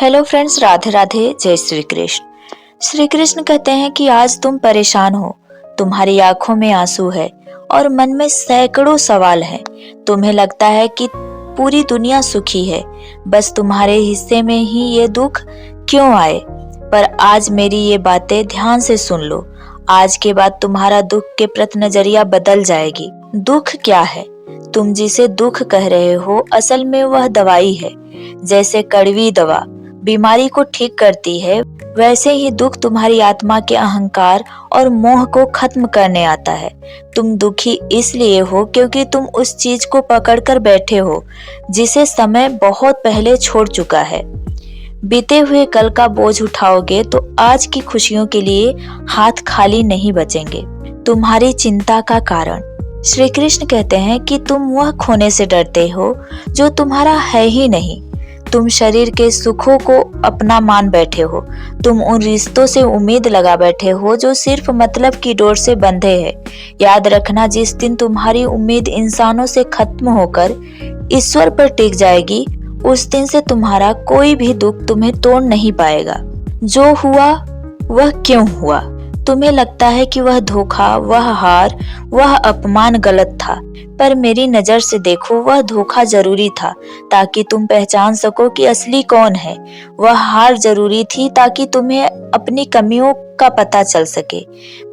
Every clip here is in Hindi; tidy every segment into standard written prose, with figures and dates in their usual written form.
हेलो फ्रेंड्स, राधे राधे, जय श्री कृष्ण। श्री कृष्ण कहते हैं कि आज तुम परेशान हो, तुम्हारी आंखों में आंसू है और मन में सैकड़ों सवाल हैं। तुम्हें लगता है कि पूरी दुनिया सुखी है, बस तुम्हारे हिस्से में ही ये दुख क्यों आए। पर आज मेरी ये बातें ध्यान से सुन लो। आज के बाद तुम्हारा दुख के प्रति नजरिया बदल जाएगी। दुख क्या है? तुम जिसे दुख कह रहे हो, असल में वह दवाई है। जैसे कड़वी दवा बीमारी को ठीक करती है, वैसे ही दुख तुम्हारी आत्मा के अहंकार और मोह को खत्म करने आता है। तुम दुखी इसलिए हो क्योंकि तुम उस चीज को पकड़कर बैठे हो जिसे समय बहुत पहले छोड़ चुका है। बीते हुए कल का बोझ उठाओगे तो आज की खुशियों के लिए हाथ खाली नहीं बचेंगे। तुम्हारी चिंता का कारण। श्री कृष्ण कहते हैं कि तुम वह खोने से डरते हो जो तुम्हारा है ही नहीं। तुम शरीर के सुखों को अपना मान बैठे हो। तुम उन रिश्तों से उम्मीद लगा बैठे हो जो सिर्फ मतलब की डोर से बंधे हैं। याद रखना, जिस दिन तुम्हारी उम्मीद इंसानों से खत्म होकर ईश्वर पर टिक जाएगी, उस दिन से तुम्हारा कोई भी दुख तुम्हें तोड़ नहीं पाएगा। जो हुआ वह क्यों हुआ? तुम्हें लगता है कि वह धोखा, वह हार, वह अपमान गलत था, पर मेरी नजर से देखो, वह धोखा जरूरी था ताकि तुम पहचान सको कि असली कौन है। वह हार जरूरी थी ताकि तुम्हें अपनी कमियों का पता चल सके।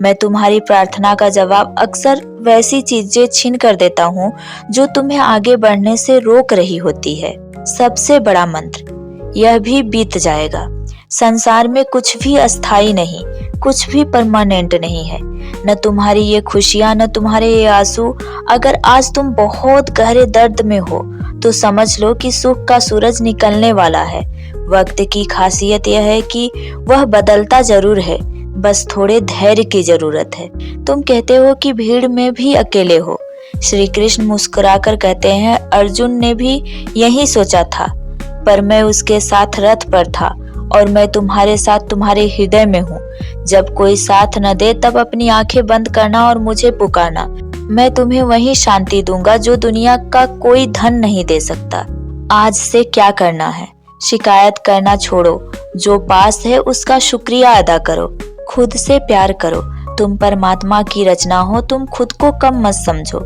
मैं तुम्हारी प्रार्थना का जवाब अक्सर वैसी चीजें छीन कर देता हूँ जो तुम्हें आगे बढ़ने से रोक रही होती है। सबसे बड़ा मंत्र, यह भी बीत जाएगा। संसार में कुछ भी अस्थाई नहीं, कुछ भी परमानेंट नहीं है। न तुम्हारी ये खुशियां, न तुम्हारे ये आंसू। अगर आज तुम बहुत गहरे दर्द में हो तो समझ लो कि सुख का सूरज निकलने वाला है। वक्त की खासियत यह है कि वह बदलता जरूर है, बस थोड़े धैर्य की जरूरत है। तुम कहते हो कि भीड़ में भी अकेले हो। श्री कृष्ण मुस्कुराकर कहते हैं, अर्जुन ने भी यही सोचा था, पर मैं उसके साथ रथ पर था और मैं तुम्हारे साथ तुम्हारे हृदय में हूँ। जब कोई साथ न दे तब अपनी आंखें बंद करना और मुझे पुकारना। मैं तुम्हें वही शांति दूंगा जो दुनिया का कोई धन नहीं दे सकता। आज से क्या करना है? शिकायत करना छोड़ो। जो पास है उसका शुक्रिया अदा करो। खुद से प्यार करो। तुम परमात्मा की रचना हो, तुम खुद को कम मत समझो।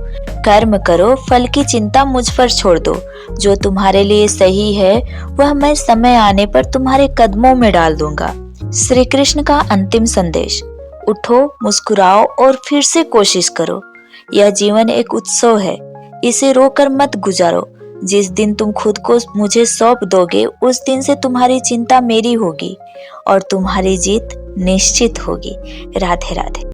कर्म करो, फल की चिंता मुझ पर छोड़ दो। जो तुम्हारे लिए सही है वह मैं समय आने पर तुम्हारे कदमों में डाल दूंगा। श्री कृष्ण का अंतिम संदेश, उठो, मुस्कुराओ और फिर से कोशिश करो। यह जीवन एक उत्सव है, इसे रोकर मत गुजारो। जिस दिन तुम खुद को मुझे सौंप दोगे, उस दिन से तुम्हारी चिंता मेरी होगी और तुम्हारी जीत निश्चित होगी। राधे राधे।